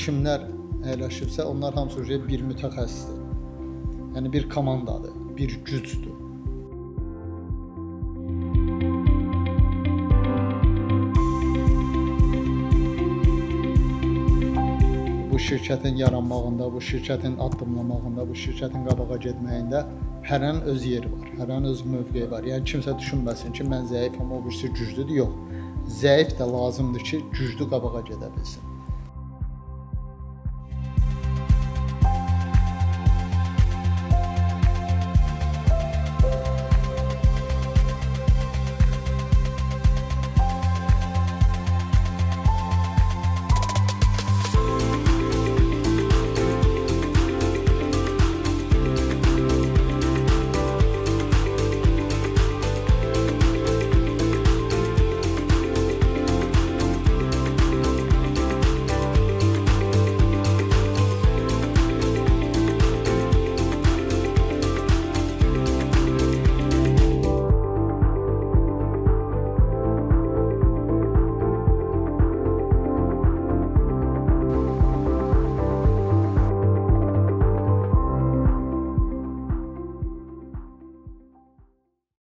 kimlər əyləşibsə, onlar hamısı bir mütəxəssisdir. Yəni bir komandadır, bir gücdür. Bu şirkətin yaranmağında, bu şirkətin addımlamağında, bu şirkətin qabağa getməyində hərənin öz yeri var, hərənin öz mövqeyi var. Yəni kimsə düşünməsin ki, mən zəifəm, o birisi güclüdür. Yox. Zəif də lazımdır ki, güclü qabağa gedə bilsin.